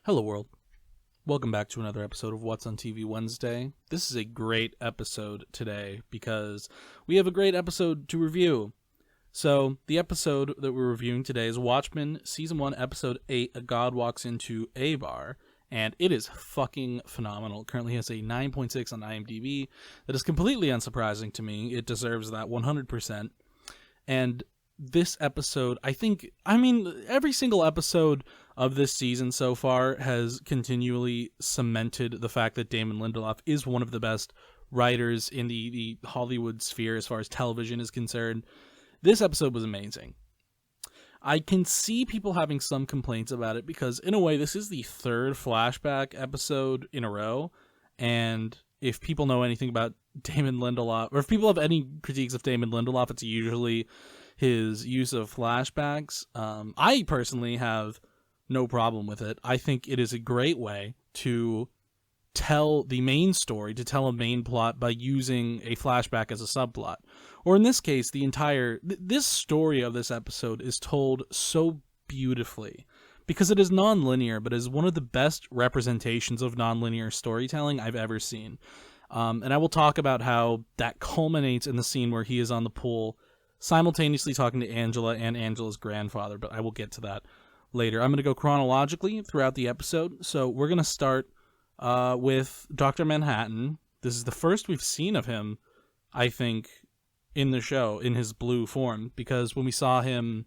Hello, world. Welcome back to another episode of What's on TV Wednesday. This is a great episode today because we have a great episode to review. So, the episode that we're reviewing today is Watchmen, Season 1, Episode 8, A God Walks into Abar, and it is fucking phenomenal. It currently has a 9.6 on IMDb. That is completely unsurprising to me. It deserves that 100%. And this episode, every single episode of this season so far has continually cemented the fact that Damon Lindelof is one of the best writers in the Hollywood sphere as far as television is concerned. This episode was amazing. I can see people having some complaints about it because, in a way, this is the third flashback episode in a row, and if people know anything about Damon Lindelof, or if people have any critiques of Damon Lindelof, it's usually his use of flashbacks. I personally have no problem with it. I think it is a great way to tell the main story, to tell a main plot by using a flashback as a subplot. Or in this case, this story of this episode is told so beautifully because it is non-linear, but is one of the best representations of non-linear storytelling I've ever seen. And I will talk about how that culminates in the scene where he is on the pool simultaneously talking to Angela and Angela's grandfather, but I will get to that later. I'm going to go chronologically throughout the episode. So we're going to start with Dr. Manhattan. This is the first we've seen of him, I think, in the show, in his blue form, because when we saw him,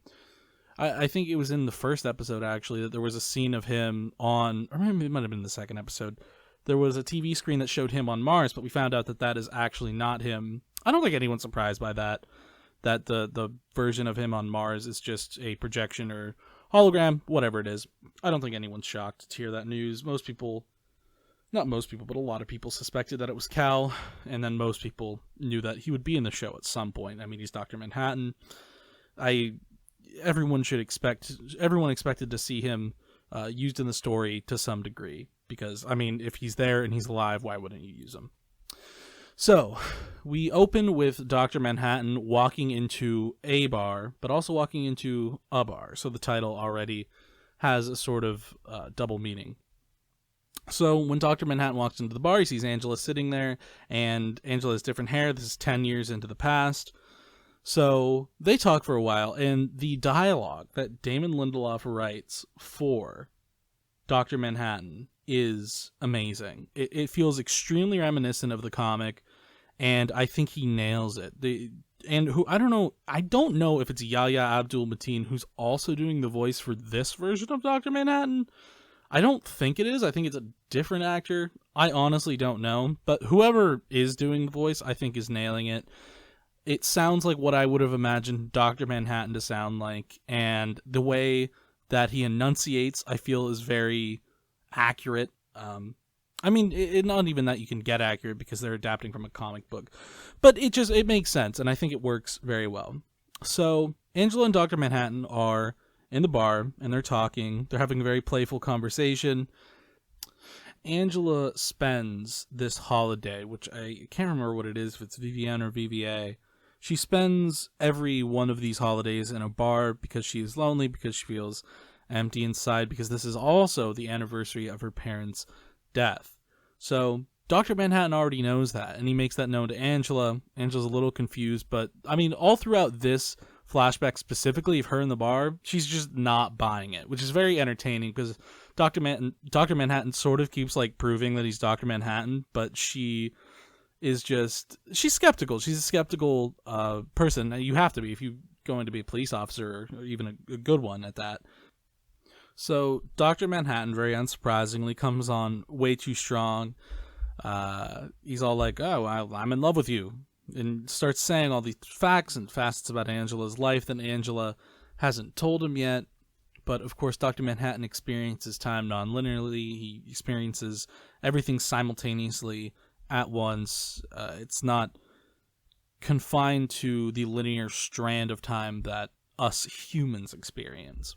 I think it was in the first episode, actually, that there was a scene of him on, or maybe it might have been the second episode, there was a TV screen that showed him on Mars, but we found out that that is actually not him. I don't think anyone's surprised by that the version of him on Mars is just a projection or hologram, whatever it is. I don't think anyone's shocked to hear that news. Not most people, but a lot of people suspected that it was Cal, and then most people knew that he would be in the show at some point. I mean, he's Dr. Manhattan. Everyone expected to see him used in the story to some degree, because, I mean, if he's there and he's alive, why wouldn't you use him? So, we open with Dr. Manhattan walking into Abar, but also walking into Abar. So the title already has a sort of double meaning. So when Dr. Manhattan walks into the bar, he sees Angela sitting there, and Angela has different hair. This is 10 years into the past. So they talk for a while, and the dialogue that Damon Lindelof writes for Dr. Manhattan is amazing. It feels extremely reminiscent of the comic, and I think he nails it. I don't know if it's Yahya Abdul-Mateen who's also doing the voice for this version of Dr. Manhattan. I don't think it is. I think it's a different actor. I honestly don't know, but whoever is doing the voice, I think, is nailing it. It sounds like what I would have imagined Dr. Manhattan to sound like, and the way that he enunciates, I feel, is very accurate. Not even that you can get accurate because they're adapting from a comic book, but it makes sense, and I think it works very well. So Angela and Dr. Manhattan are in the bar, and they're talking. They're having a very playful conversation. Angela spends this holiday, which I can't remember what it is, if it's VVN or VVA. She spends every one of these holidays in a bar because she is lonely, because she feels empty inside, because this is also the anniversary of her parents' death. So Dr. Manhattan already knows that, and he makes that known to Angela. Angela's a little confused, but I mean, all throughout this flashback specifically of her in the bar, she's just not buying it, which is very entertaining because Dr. Manhattan sort of keeps like proving that he's Dr. Manhattan, but she's skeptical. She's a skeptical person. You have to be if you're going to be a police officer, or even a good one at that. So Dr. Manhattan, very unsurprisingly, comes on way too strong. He's all like, "Oh, I'm in love with you," and starts saying all these facts and facets about Angela's life that Angela hasn't told him yet. But of course, Dr. Manhattan experiences time non-linearly. He experiences everything simultaneously at once. It's not confined to the linear strand of time that us humans experience.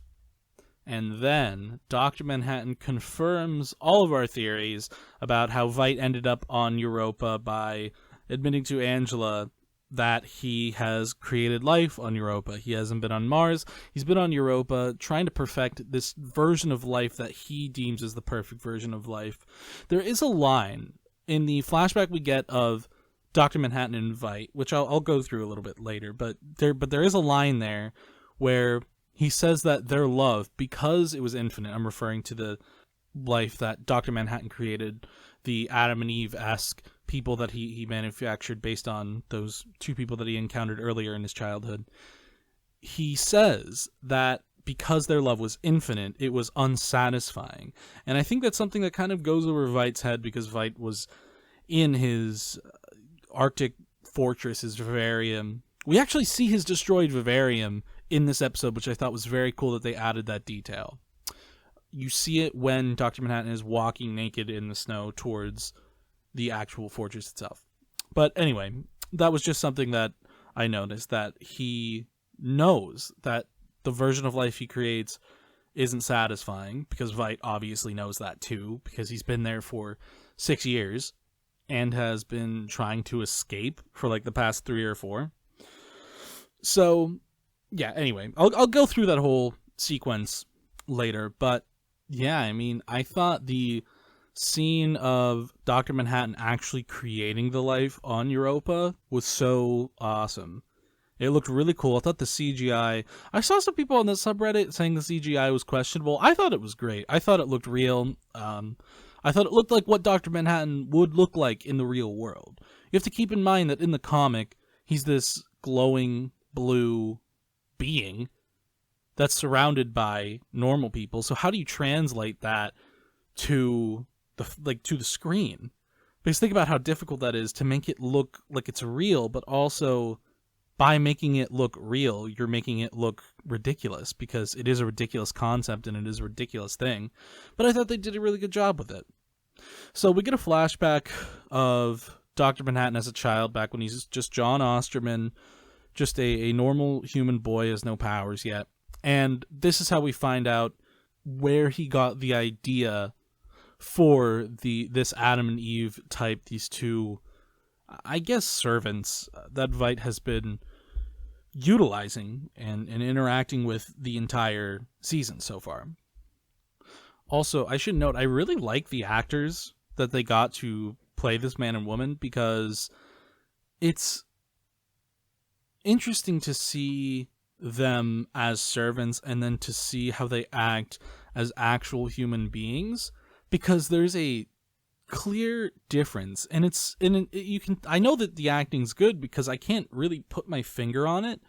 And then Dr. Manhattan confirms all of our theories about how Veidt ended up on Europa by admitting to Angela that he has created life on Europa. He hasn't been on Mars. He's been on Europa trying to perfect this version of life that he deems as the perfect version of life. There is a line in the flashback we get of Dr. Manhattan and Veidt, which I'll go through a little bit later, but there is a line there where he says that their love, because it was infinite, I'm referring to the life that Dr. Manhattan created, the Adam and Eve-esque people that he manufactured based on those two people that he encountered earlier in his childhood. He says that because their love was infinite, it was unsatisfying. And I think that's something that kind of goes over Veidt's head, because Veidt was in his Arctic fortress, his vivarium. We actually see his destroyed vivarium in this episode, which I thought was very cool that they added that detail. You see it when Dr. Manhattan is walking naked in the snow towards the actual fortress itself. But anyway, that was just something that I noticed, that he knows that the version of life he creates isn't satisfying, because Veidt obviously knows that too, because he's been there for 6 years and has been trying to escape for like the past 3 or 4. So yeah, anyway, I'll go through that whole sequence later, but yeah, I mean, I thought the scene of Dr. Manhattan actually creating the life on Europa was so awesome. It looked really cool. I thought the CGI... I saw some people on the subreddit saying the CGI was questionable. I thought it was great. I thought it looked real. I thought it looked like what Dr. Manhattan would look like in the real world. You have to keep in mind that in the comic, he's this glowing blue being that's surrounded by normal people. So how do you translate that to the screen? Because think about how difficult that is to make it look like it's real, but also by making it look real, you're making it look ridiculous, because it is a ridiculous concept and it is a ridiculous thing. But I thought they did a really good job with it. So we get a flashback of Dr. Manhattan as a child, back when he's just John Osterman, just a normal human boy, has no powers yet. And this is how we find out where he got the idea for this Adam and Eve type, these two, I guess, servants that Veidt has been utilizing and interacting with the entire season so far. Also, I should note, I really like the actors that they got to play this man and woman, because it's interesting to see them as servants and then to see how they act as actual human beings, because there's a clear difference. And I know that the acting's good because I can't really put my finger on it,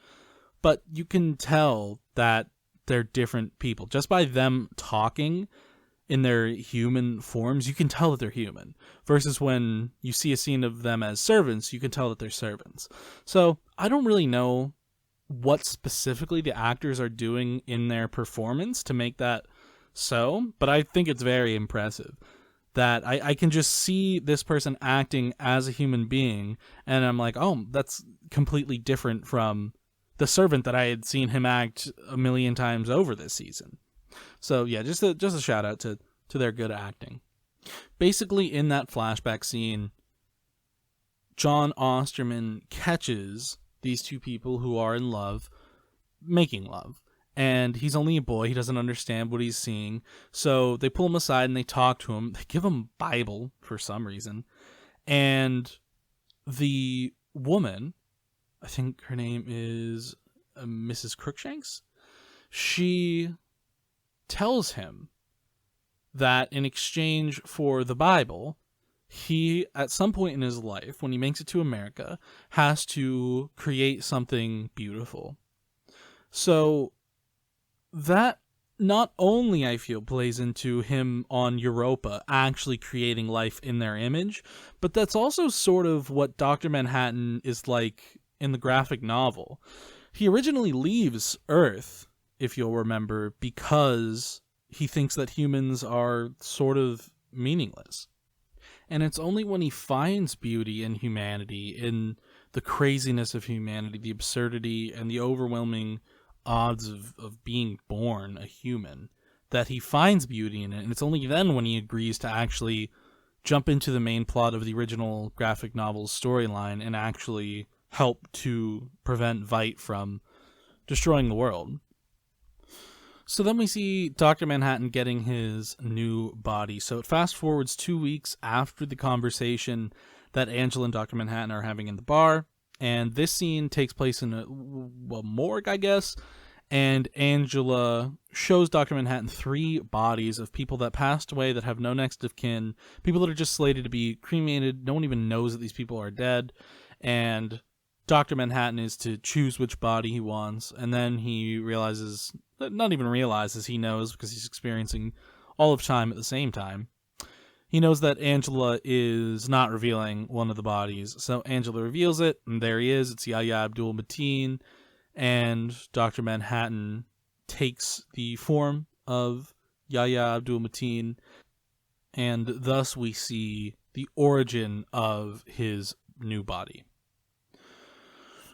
but you can tell that they're different people just by them talking in their human forms. You can tell that they're human, versus when you see a scene of them as servants, you can tell that they're servants. So I don't really know what specifically the actors are doing in their performance to make that so, but I think it's very impressive that I can just see this person acting as a human being, and I'm like, oh, that's completely different from the servant that I had seen him act a million times over this season. So yeah, just a shout out to their good acting. Basically, in that flashback scene, John Osterman catches these two people who are in love, making love. And he's only a boy, he doesn't understand what he's seeing. So they pull him aside and they talk to him. They give him a Bible for some reason. And the woman, I think her name is Mrs. Crookshanks, she tells him that in exchange for the Bible, he, at some point in his life, when he makes it to America, has to create something beautiful. So that not only, I feel, plays into him on Europa actually creating life in their image, but that's also sort of what Dr. Manhattan is like in the graphic novel. He originally leaves Earth, if you'll remember, because he thinks that humans are sort of meaningless. And it's only when he finds beauty in humanity, in the craziness of humanity, the absurdity, and the overwhelming odds of being born a human, that he finds beauty in it. And it's only then when he agrees to actually jump into the main plot of the original graphic novel's storyline and actually help to prevent Veidt from destroying the world. So then we see Dr. Manhattan getting his new body. So it fast forwards 2 weeks after the conversation that Angela and Dr. Manhattan are having in the bar. And this scene takes place in a morgue, I guess. And Angela shows Dr. Manhattan 3 bodies of people that passed away that have no next of kin, people that are just slated to be cremated. No one even knows that these people are dead. And Dr. Manhattan is to choose which body he wants. And then he realizes, not even realizes, he knows because he's experiencing all of time at the same time. He knows that Angela is not revealing one of the bodies. So Angela reveals it, and there he is. It's Yahya Abdul-Mateen. And Dr. Manhattan takes the form of Yahya Abdul-Mateen, and thus we see the origin of his new body.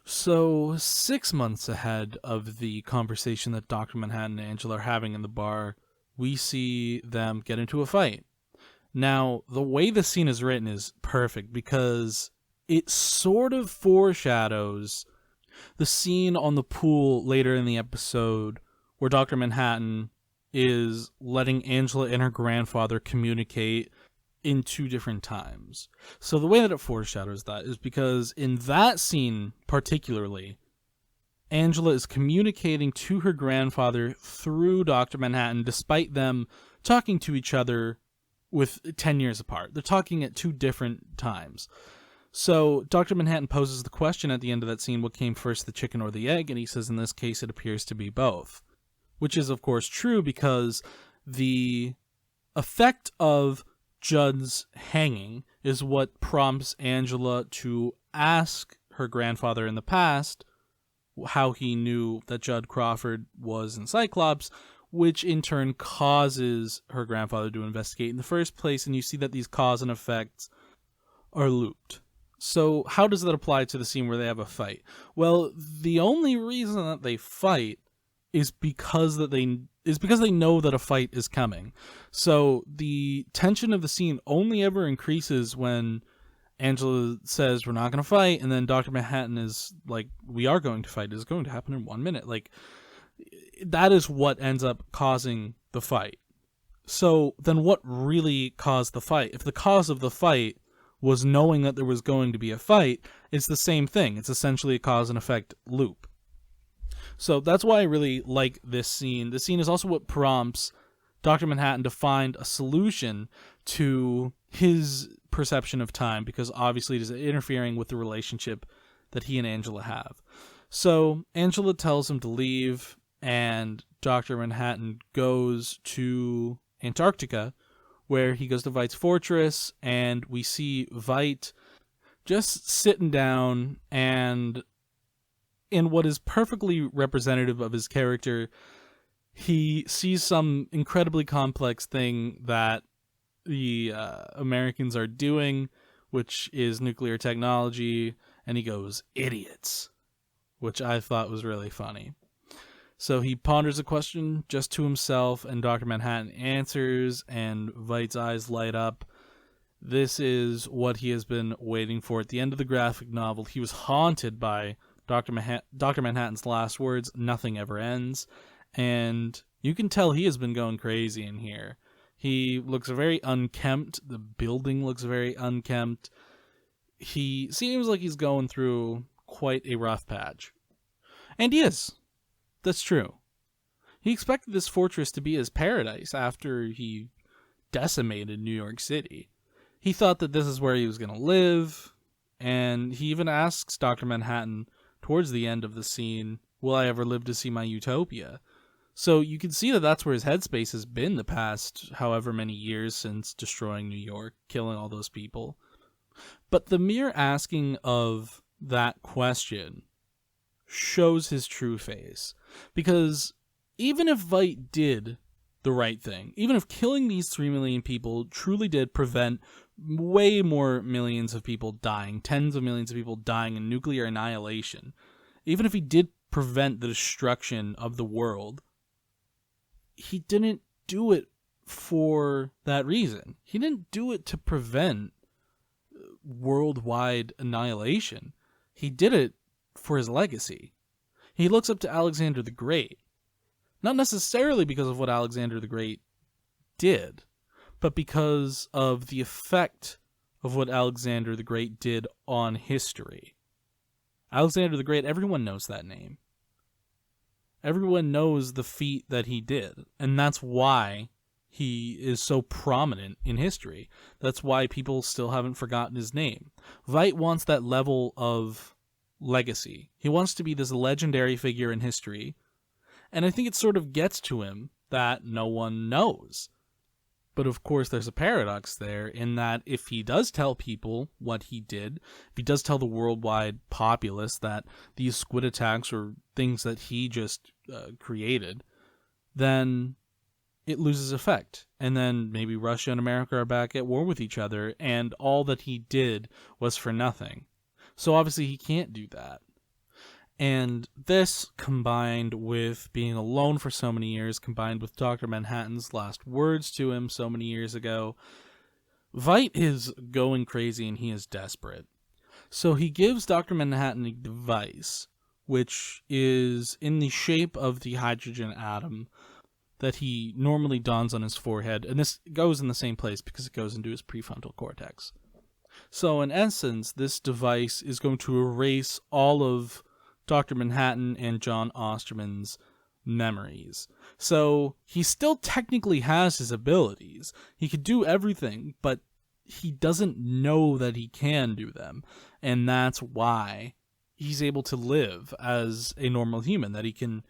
So 6 months ahead of the conversation that Dr. Manhattan and Angela are having in the bar, we see them get into a fight. Now, the way the scene is written is perfect because it sort of foreshadows the scene on the pool later in the episode where Dr. Manhattan is letting Angela and her grandfather communicate in 2 different times. So the way that it foreshadows that is because in that scene particularly, Angela is communicating to her grandfather through Dr. Manhattan despite them talking to each other with 10 years apart. They're talking at 2 different times. So Dr. Manhattan poses the question at the end of that scene, what came first, the chicken or the egg? And he says in this case it appears to be both. Which is of course true because the effect of Judd's hanging is what prompts Angela to ask her grandfather in the past how he knew that Judd Crawford was in Cyclops, which in turn causes her grandfather to investigate in the first place, and you see that these cause and effects are looped. So how does that apply to the scene where they have a fight? Well, the only reason that they fight is because they know that a fight is coming. So the tension of the scene only ever increases when Angela says we're not going to fight, and then Dr. Manhattan is like, we are going to fight. It's going to happen in 1 minute. Like, that is what ends up causing the fight. So then what really caused the fight? If the cause of the fight was knowing that there was going to be a fight, it's the same thing. It's essentially a cause and effect loop. So that's why I really like this scene. This scene is also what prompts Dr. Manhattan to find a solution to his perception of time, because obviously it is interfering with the relationship that he and Angela have. So Angela tells him to leave, and Dr. Manhattan goes to Antarctica, where he goes to Veidt's fortress, and we see Veidt just sitting down, and in what is perfectly representative of his character, he sees some incredibly complex thing that the Americans are doing, which is nuclear technology, and he goes, "Idiots," which I thought was really funny. So he ponders a question just to himself, and Dr. Manhattan answers, and Veidt's eyes light up. This is what he has been waiting for. At the end of the graphic novel, he was haunted by Dr. Manhattan's last words, "Nothing ever ends," and you can tell he has been going crazy in here. He looks very unkempt. The building looks very unkempt. He seems like he's going through quite a rough patch. And he is. That's true. He expected this fortress to be his paradise after he decimated New York City. He thought that this is where he was going to live, and he even asks Dr. Manhattan towards the end of the scene, "Will I ever live to see my utopia?" So you can see that that's where his headspace has been the past however many years since destroying New York, killing all those people. But the mere asking of that question shows his true face. Because even if Veidt did the right thing, even if killing these 3 million people truly did prevent way more millions of people dying, tens of millions of people dying in nuclear annihilation, even if he did prevent the destruction of the world, he didn't do it for that reason. He didn't do it to prevent worldwide annihilation. he did it for his legacy. He looks up to Alexander the Great, not necessarily because of what Alexander the Great did, but because of the effect of what Alexander the Great did on history. Alexander the Great, everyone knows that name. Everyone knows the feat that he did, and that's why he is so prominent in history. That's why people still haven't forgotten his name. Veidt wants that level of legacy. He wants to be this legendary figure in history, and I think it sort of gets to him that no one knows. But of course, there's a paradox there in that if he does tell people what he did, if he does tell the worldwide populace that these squid attacks are things that he just created, then it loses effect. And then maybe Russia and America are back at war with each other, and all that he did was for nothing. So obviously he can't do that. And this, combined with being alone for so many years, combined with Dr. Manhattan's last words to him so many years ago, Veidt is going crazy and he is desperate. So he gives Dr. Manhattan a device, which is in the shape of the hydrogen atom that he normally dons on his forehead. And this goes in the same place because it goes into his prefrontal cortex. So in essence, this device is going to erase all of Dr. Manhattan and John Osterman's memories. So he still technically has his abilities. He could do everything, but he doesn't know that he can do them. And that's why he's able to live as a normal human, that he can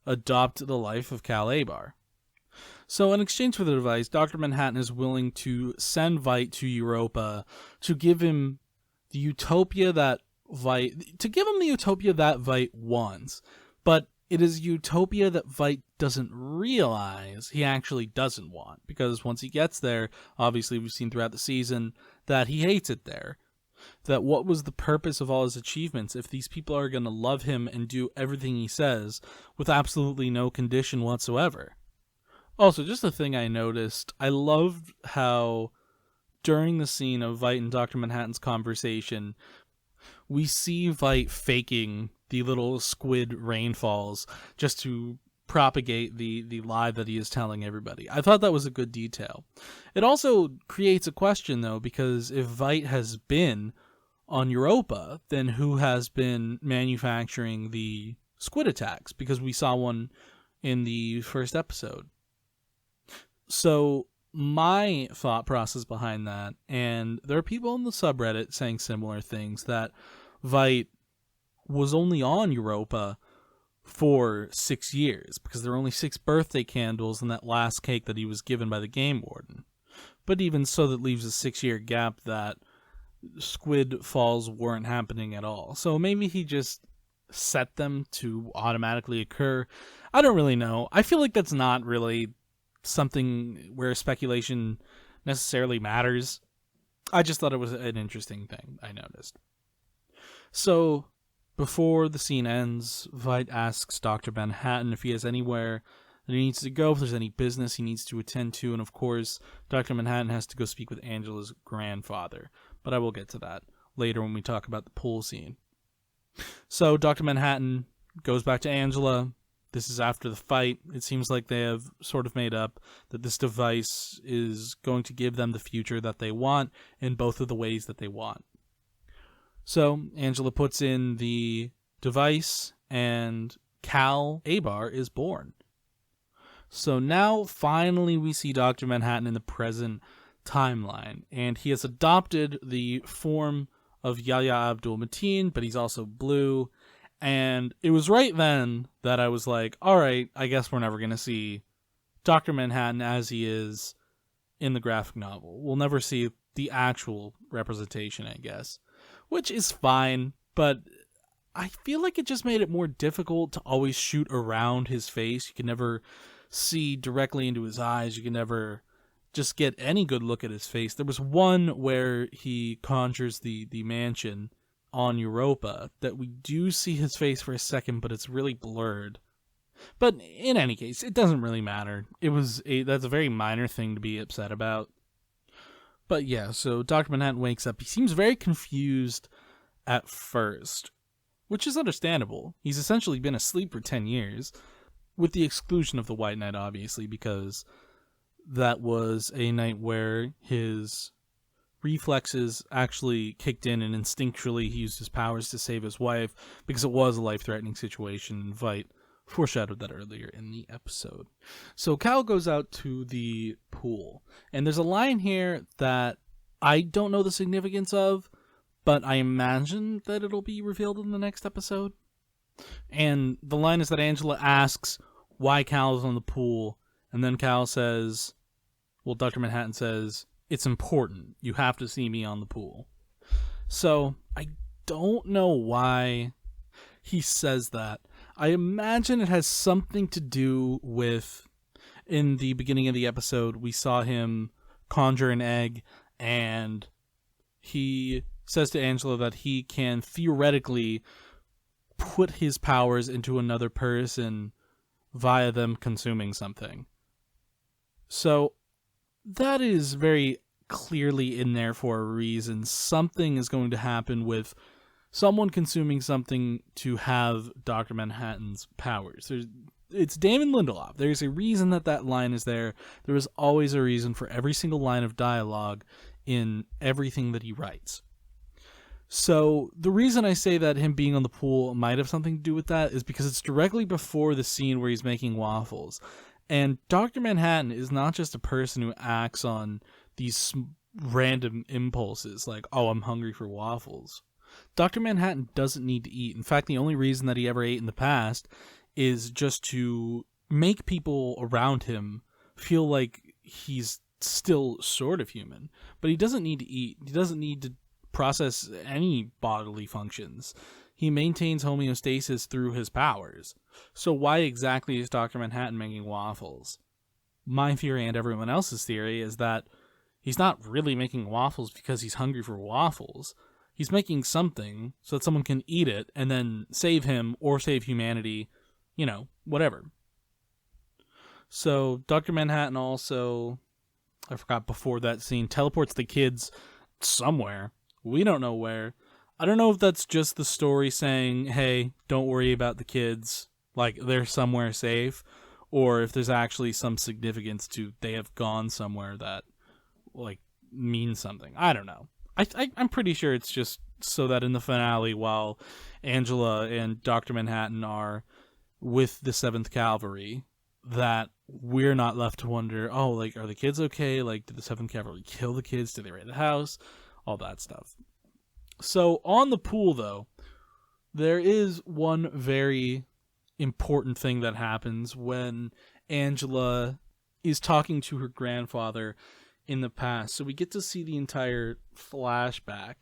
adopt the life of Cal Abar. So in exchange for the device, Dr. Manhattan is willing to send Veidt to Europa to give him the utopia that Veidt wants, but it is utopia that Veidt doesn't realize he actually doesn't want, because once he gets there, obviously we've seen throughout the season that he hates it there. That what was the purpose of all his achievements if these people are going to love him and do everything he says with absolutely no condition whatsoever? Also, just a thing I noticed, I loved how during the scene of Veidt and Dr. Manhattan's conversation, we see Veidt faking the little squid rainfalls just to propagate the lie that he is telling everybody. I thought that was a good detail. It also creates a question, though, because if Veidt has been on Europa, then who has been manufacturing the squid attacks? Because we saw one in the first episode. So my thought process behind that, and there are people on the subreddit saying similar things, that Veidt was only on Europa for 6 years, because there were only 6 birthday candles in that last cake that he was given by the game warden. But even so, that leaves a 6-year gap that squid falls weren't happening at all. So maybe he just set them to automatically occur. I don't really know. I feel like that's not really something where speculation necessarily matters. I just thought it was an interesting thing I noticed. So, before the scene ends, Veidt asks Dr. Manhattan if he has anywhere that he needs to go, if there's any business he needs to attend to, and of course, Dr. Manhattan has to go speak with Angela's grandfather. But I will get to that later when we talk about the pool scene. So, Dr. Manhattan goes back to Angela. This is after the fight. It seems like they have sort of made up that this device is going to give them the future that they want in both of the ways that they want. So Angela puts in the device and Cal Abar is born. So now finally we see Dr. Manhattan in the present timeline, and he has adopted the form of Yahya Abdul-Mateen, but he's also blue. And it was right then that I was like, all right, I guess we're never going to see Dr. Manhattan as he is in the graphic novel. We'll never see the actual representation, I guess, which is fine, but I feel like it just made it more difficult to always shoot around his face. You can never see directly into his eyes. You can never just get any good look at his face. There was one where he conjures the mansion on Europa that we do see his face for a second, but it's really blurred. But in any case, it doesn't really matter. That's a very minor thing to be upset about. But yeah, so Dr. Manhattan wakes up. He seems very confused at first, which is understandable. He's essentially been asleep for 10 years, with the exclusion of the White Night, obviously, because that was a night where his reflexes actually kicked in and instinctually he used his powers to save his wife because it was a life-threatening situation, and Veidt foreshadowed that earlier in the episode. So Cal goes out to the pool, and there's a line here that I don't know the significance of, but I imagine that it'll be revealed in the next episode. And the line is that Angela asks why Cal is on the pool, and then Cal says, well, Dr. Manhattan says, it's important. You have to see me on the pool. So I don't know why he says that. I imagine it has something to do with, in the beginning of the episode, we saw him conjure an egg, and he says to Angela that he can theoretically put his powers into another person via them consuming something. So that is very clearly in there for a reason. Something is going to happen with someone consuming something to have Dr. Manhattan's powers. It's Damon Lindelof. There's a reason that line is there. There is always a reason for every single line of dialogue in everything that he writes. So the reason I say that him being on the pool might have something to do with that is because it's directly before the scene where he's making waffles. And Dr. Manhattan is not just a person who acts on these random impulses like, oh, I'm hungry for waffles. Dr. Manhattan doesn't need to eat. In fact, the only reason that he ever ate in the past is just to make people around him feel like he's still sort of human. But he doesn't need to eat. He doesn't need to process any bodily functions. He maintains homeostasis through his powers. So why exactly is Dr. Manhattan making waffles? My theory and everyone else's theory is that he's not really making waffles because he's hungry for waffles. He's making something so that someone can eat it and then save him or save humanity, whatever. So Dr. Manhattan also, I forgot before that scene, teleports the kids somewhere. We don't know where. I don't know if that's just the story saying, hey, don't worry about the kids, like they're somewhere safe, or if there's actually some significance to they have gone somewhere that means something. I don't know. I'm pretty sure it's just so that in the finale, while Angela and Dr. Manhattan are with the 7th Cavalry, that we're not left to wonder, are the kids okay? Did the 7th Cavalry kill the kids? Did they raid the house? All that stuff. So on the pool, though, there is one very important thing that happens when Angela is talking to her grandfather in the past. So we get to see the entire flashback.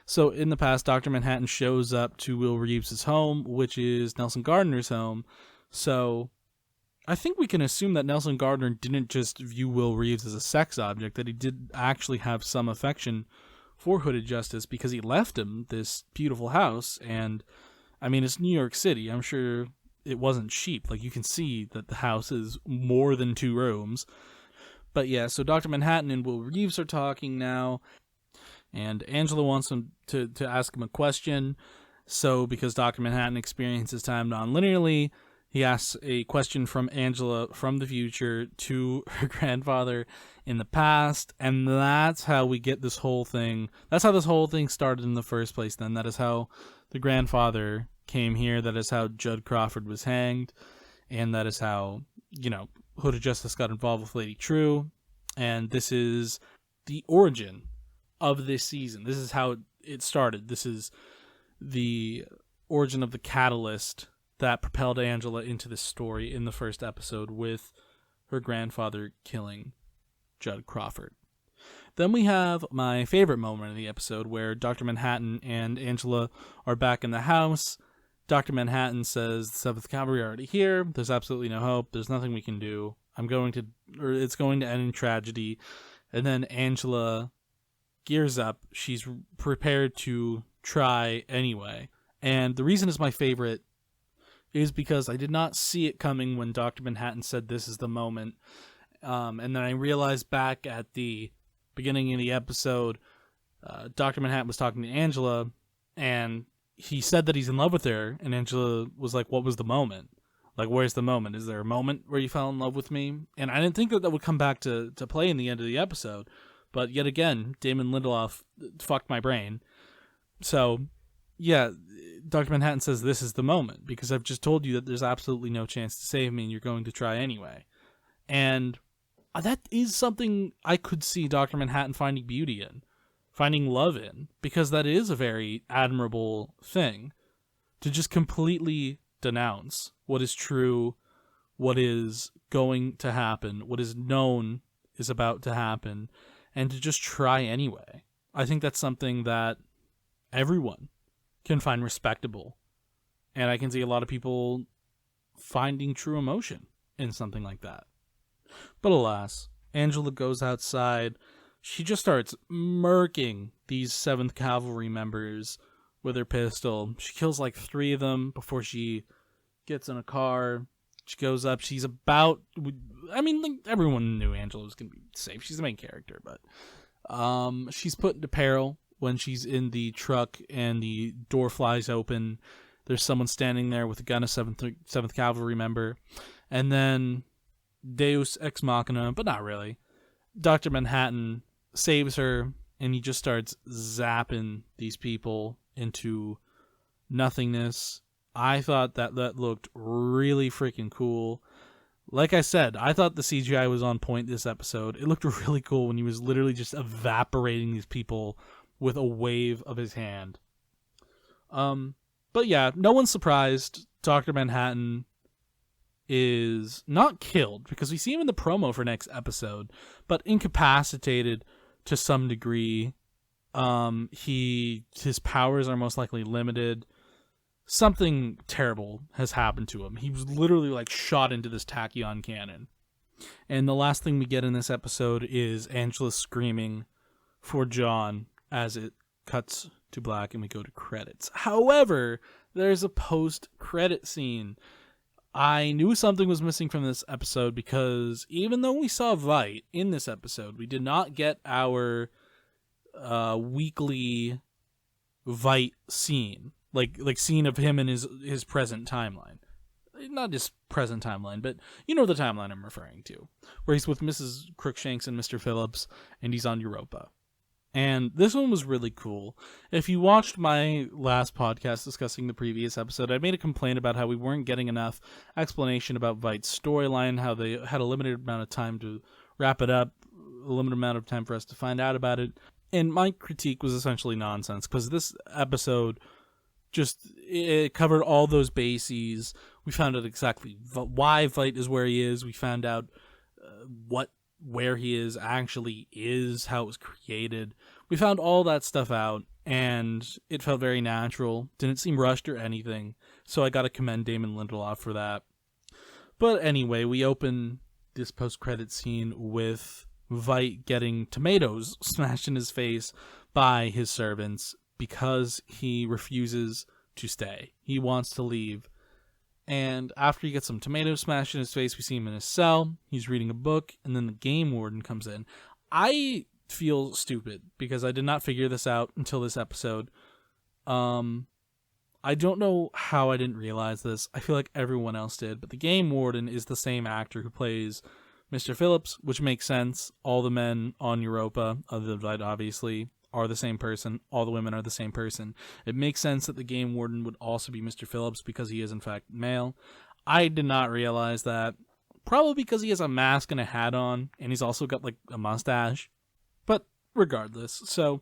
So in the past, Dr. Manhattan shows up to Will Reeves' home, which is Nelson Gardner's home. So I think we can assume that Nelson Gardner didn't just view Will Reeves as a sex object, that he did actually have some affection for Hooded Justice because he left him this beautiful house. And I mean, it's New York City. I'm sure it wasn't cheap. You can see that the house is more than 2 rooms. But yeah, so Dr. Manhattan and Will Reeves are talking now, and Angela wants him to ask him a question. So because Dr. Manhattan experiences time non-linearly, he asks a question from Angela from the future to her grandfather in the past, and that's how we get this whole thing. That's how this whole thing started in the first place then. That is how the grandfather came here. That is how Judd Crawford was hanged, and that is how, Hooded Justice got involved with Lady True, and this is the origin of this season. This is how it started. This is the origin of the catalyst that propelled Angela into this story in the first episode with her grandfather killing Judd Crawford. Then we have my favorite moment of the episode where Dr. Manhattan and Angela are back in the house. Dr. Manhattan says, the 7th Cavalry are already here. There's absolutely no hope. There's nothing we can do. It's going to end in tragedy. And then Angela gears up. She's prepared to try anyway. And the reason it's my favorite is because I did not see it coming when Dr. Manhattan said this is the moment. And then I realized back at the beginning of the episode, Dr. Manhattan was talking to Angela, And he said that he's in love with her, and Angela was like, what was the moment? Like, where's the moment? Is there a moment where you fell in love with me? And I didn't think that would come back to play in the end of the episode. But yet again, Damon Lindelof fucked my brain. So, yeah, Dr. Manhattan says this is the moment, because I've just told you that there's absolutely no chance to save me, and you're going to try anyway. And that is something I could see Dr. Manhattan finding beauty in, finding love in, because that is a very admirable thing, to just completely denounce what is true, what is going to happen, what is known is about to happen, and to just try anyway. I think that's something that everyone can find respectable, and I can see a lot of people finding true emotion in something like that. But alas, Angela goes outside. She just starts murking these 7th Cavalry members with her pistol. She kills like 3 of them before she gets in a car. She goes up. She's about... I mean, like, everyone knew Angela was going to be safe. She's the main character, but she's put into peril when she's in the truck and the door flies open. There's someone standing there with a gun, a 7th Cavalry member. And then Deus Ex Machina, but not really. Dr. Manhattan saves her, and he just starts zapping these people into nothingness. I thought that looked really freaking cool. Like I said, I thought the CGI was on point this episode. It looked really cool when he was literally just evaporating these people with a wave of his hand. But yeah, no one's surprised. Dr. Manhattan is not killed, because we see him in the promo for next episode, but incapacitated to some degree. His powers are most likely limited. Something terrible has happened to him. He was literally like shot into this tachyon cannon. And the last thing we get in this episode is Angela screaming for John as it cuts to black and we go to credits. However, there's a post-credit scene. I knew something was missing from this episode, because even though we saw Veidt in this episode, we did not get our weekly Veidt scene. Like scene of him in his present timeline. Not his present timeline, but you know the timeline I'm referring to. Where he's with Mrs. Crookshanks and Mr. Phillips, and he's on Europa. And this one was really cool. If you watched my last podcast discussing the previous episode, I made a complaint about how we weren't getting enough explanation about Veidt's storyline, how they had a limited amount of time to wrap it up, a limited amount of time for us to find out about it. And my critique was essentially nonsense, because this episode it covered all those bases. We found out exactly why Veidt is where he is. We found out where he actually is, how it was created. We found all that stuff out, and it felt very natural. Didn't seem rushed or anything. So I gotta commend Damon Lindelof for that. But anyway, we open this post-credit scene with Veidt getting tomatoes smashed in his face by his servants, because he refuses to stay. He wants to leave. And after he gets some tomatoes smashed in his face, we see him in his cell. He's reading a book, and then the game warden comes in. I feel stupid, because I did not figure this out until this episode. I don't know how I didn't realize this. I feel like everyone else did, but the game warden is the same actor who plays Mr. Phillips, which makes sense. All the men on Europa, other than Veidt, obviously, are the same person. All the women are the same person. It makes sense that the game warden would also be Mr. Phillips, because he is in fact male. I did not realize that. Probably because he has a mask and a hat on, and he's also got like a mustache. But regardless, so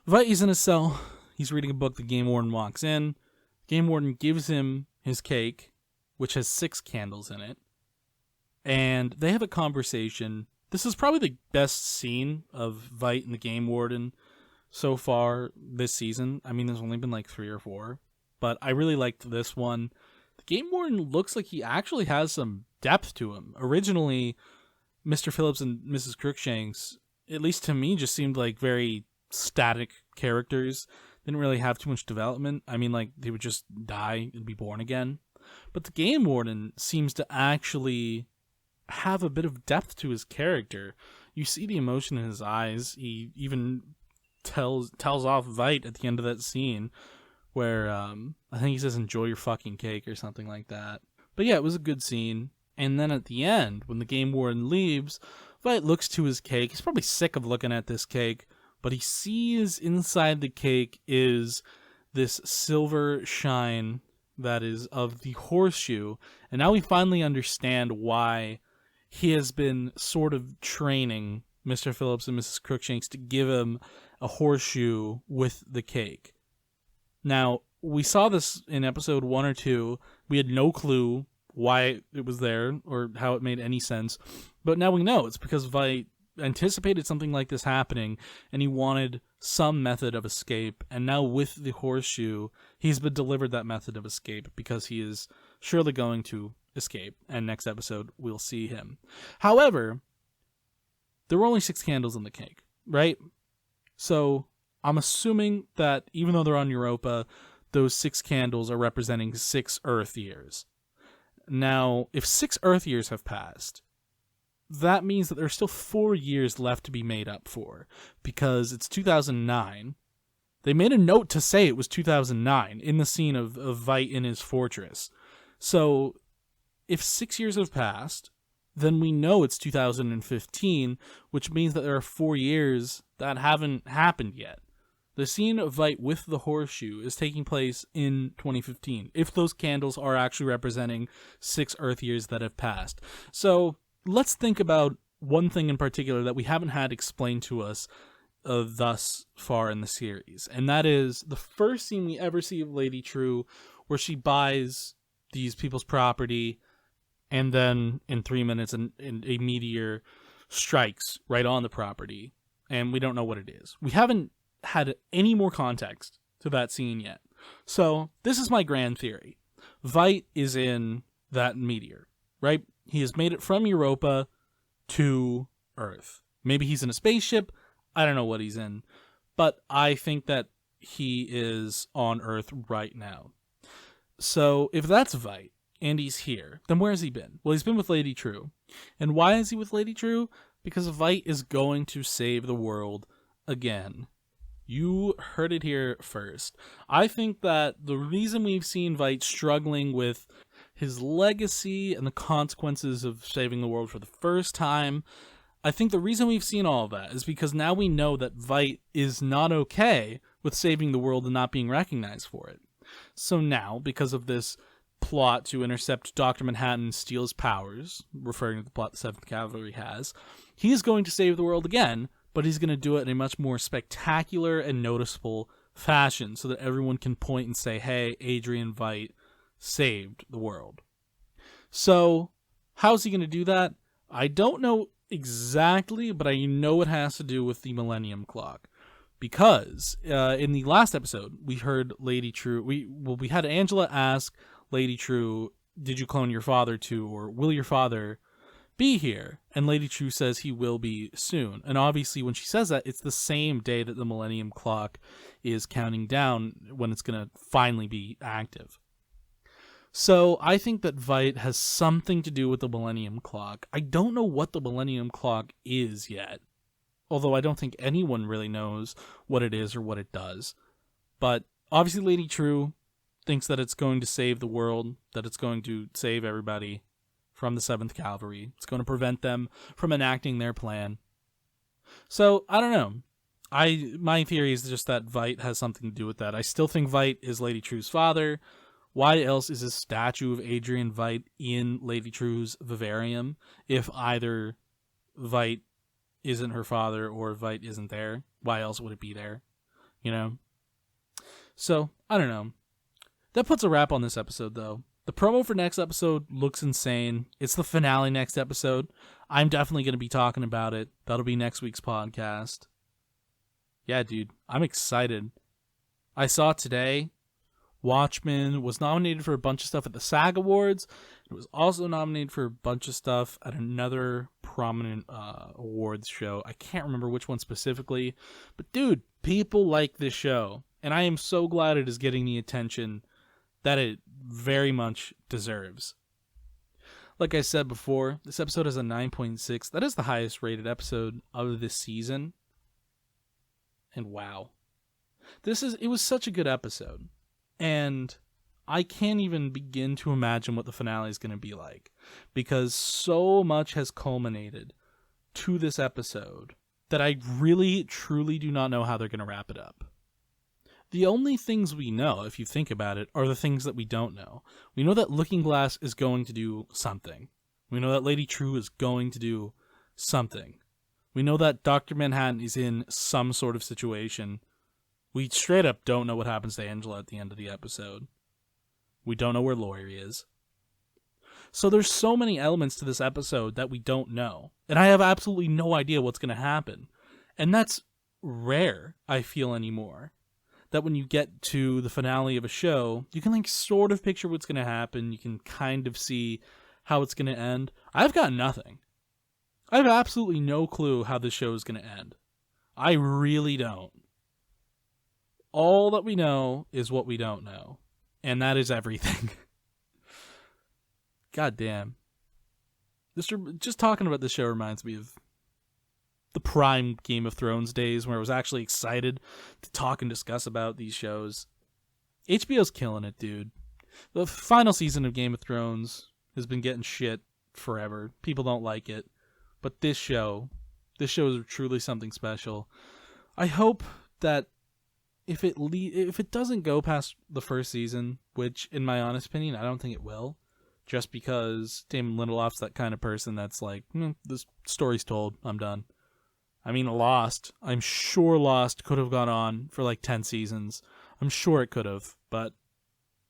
Veidt is in his cell. He's reading a book. The game warden walks in. Game warden gives him his cake, which has 6 candles in it. And they have a conversation. This is probably the best scene of Veidt and the Game Warden so far this season. I mean, there's only been like 3 or 4, but I really liked this one. The Game Warden looks like he actually has some depth to him. Originally, Mr. Phillips and Mrs. Crookshanks, at least to me, just seemed like very static characters. Didn't really have too much development. I mean, like, they would just die and be born again. But the Game Warden seems to actually have a bit of depth to his character. You see the emotion in his eyes. He even tells off Vite at the end of that scene where I think he says, "Enjoy your fucking cake" or something like that. But yeah, it was a good scene. And then at the end, when the game warden leaves, Vite looks to his cake. He's probably sick of looking at this cake, but he sees inside the cake is this silver shine that is of the horseshoe. And now we finally understand why he has been sort of training Mr. Phillips and Mrs. Crookshanks to give him a horseshoe with the cake. Now, we saw this in episode 1 or 2. We had no clue why it was there or how it made any sense. But now we know it's because Vite anticipated something like this happening and he wanted some method of escape. And now with the horseshoe, he's been delivered that method of escape because he is surely going to escape. And next episode, we'll see him. However, there were only 6 candles in the cake, right? So I'm assuming that even though they're on Europa, those 6 candles are representing 6 Earth years. Now, if 6 Earth years have passed, that means that there's still 4 years left to be made up for, because it's 2009. They made a note to say it was 2009 in the scene of Vite in his fortress. So, if 6 years have passed, then we know it's 2015, which means that there are 4 years that haven't happened yet. The scene of Vite with the horseshoe is taking place in 2015, if those candles are actually representing 6 Earth years that have passed. So let's think about one thing in particular that we haven't had explained to us thus far in the series, and that is the first scene we ever see of Lady True, where she buys these people's property, and then in 3 minutes a meteor strikes right on the property, and we don't know what it is. We haven't had any more context to that scene yet. So this is my grand theory. Vite is in that meteor, right? He has made it from Europa to Earth. Maybe he's in a spaceship. I don't know what he's in. But I think that he is on Earth right now. So if that's Vite and he's here, then where has he been? Well, he's been with Lady True. And why is he with Lady True? Because Vite is going to save the world again. You heard it here first. I think that the reason we've seen Vite struggling with his legacy and the consequences of saving the world for the first time, I think the reason we've seen all of that is because now we know that Vite is not okay with saving the world and not being recognized for it. So now, because of this plot to intercept Dr. Manhattan and steal his powers, referring to the plot the 7th Cavalry has, he's going to save the world again, but he's going to do it in a much more spectacular and noticeable fashion so that everyone can point and say, hey, Adrian Vite saved the world. So, how's he going to do that? I don't know exactly, but I know it has to do with the Millennium Clock. Because in the last episode, we heard Lady True, we had Angela ask Lady True, did you clone your father too, or will your father be here? And Lady True says he will be soon. And obviously when she says that, it's the same day that the Millennium Clock is counting down when it's going to finally be active. So I think that Vite has something to do with the Millennium Clock. I don't know what the Millennium Clock is yet, although I don't think anyone really knows what it is or what it does. But obviously Lady True thinks that it's going to save the world, that it's going to save everybody from the 7th Cavalry. It's going to prevent them from enacting their plan. So, I don't know. My theory is just that Vite has something to do with that. I still think Vite is Lady True's father. Why else is a statue of Adrian Vite in Lady True's vivarium if either Vite isn't her father or Vite isn't there? Why else would it be there? You know? So, I don't know. That puts a wrap on this episode, though. The promo for next episode looks insane. It's the finale next episode. I'm definitely going to be talking about it. That'll be next week's podcast. Yeah, dude, I'm excited. I saw today Watchmen was nominated for a bunch of stuff at the SAG Awards. It was also nominated for a bunch of stuff at another prominent awards show. I can't remember which one specifically. But, dude, people like this show. And I am so glad it is getting the attention that it very much deserves. Like I said before, this episode has a 9.6. That is the highest rated episode of this season. And wow. It was such a good episode. And I can't even begin to imagine what the finale is going to be like, because so much has culminated to this episode that I really, truly do not know how they're going to wrap it up. The only things we know, if you think about it, are the things that we don't know. We know that Looking Glass is going to do something. We know that Lady True is going to do something. We know that Dr. Manhattan is in some sort of situation. We straight up don't know what happens to Angela at the end of the episode. We don't know where Laurie is. So there's so many elements to this episode that we don't know. And I have absolutely no idea what's going to happen. And that's rare, I feel, anymore. That when you get to the finale of a show, you can sort of picture what's going to happen. You can kind of see how it's going to end. I've got nothing. I have absolutely no clue how this show is going to end. I really don't. All that we know is what we don't know. And that is everything. God damn. Just talking about this show reminds me of the prime Game of Thrones days where I was actually excited to talk and discuss about these shows. HBO's killing it, dude. The final season of Game of Thrones has been getting shit forever. People don't like it. But this show is truly something special. I hope that if it doesn't go past the first season, which in my honest opinion, I don't think it will, just because Damon Lindelof's that kind of person that's like, this story's told, I'm done. I mean, Lost. I'm sure Lost could have gone on for 10 seasons. I'm sure it could have, but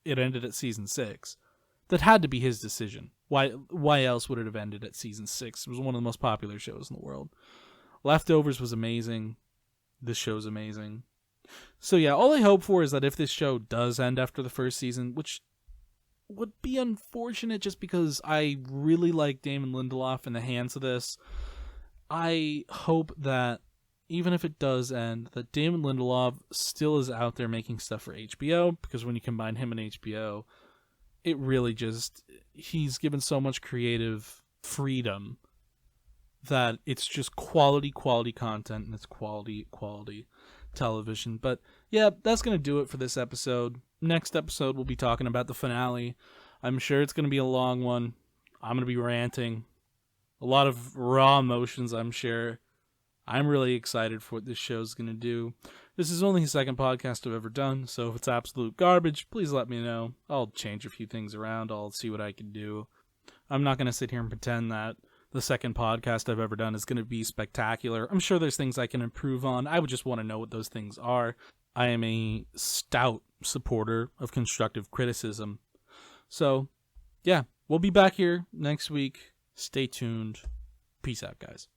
it ended at season 6. That had to be his decision. Why else would it have ended at season 6? It was one of the most popular shows in the world. Leftovers was amazing. This show's amazing. So yeah, all I hope for is that if this show does end after the first season, which would be unfortunate just because I really like Damon Lindelof in the hands of this, I hope that even if it does end, that Damon Lindelof still is out there making stuff for HBO, because when you combine him and HBO, it really he's given so much creative freedom that it's just quality content, and it's quality television. But yeah, that's going to do it for this episode. Next episode, we'll be talking about the finale. I'm sure it's going to be a long one. I'm going to be ranting. A lot of raw emotions, I'm sure. I'm really excited for what this show's going to do. This is only the second podcast I've ever done, so if it's absolute garbage, please let me know. I'll change a few things around. I'll see what I can do. I'm not going to sit here and pretend that the second podcast I've ever done is going to be spectacular. I'm sure there's things I can improve on. I would just want to know what those things are. I am a stout supporter of constructive criticism. So, yeah, we'll be back here next week. Stay tuned. Peace out, guys.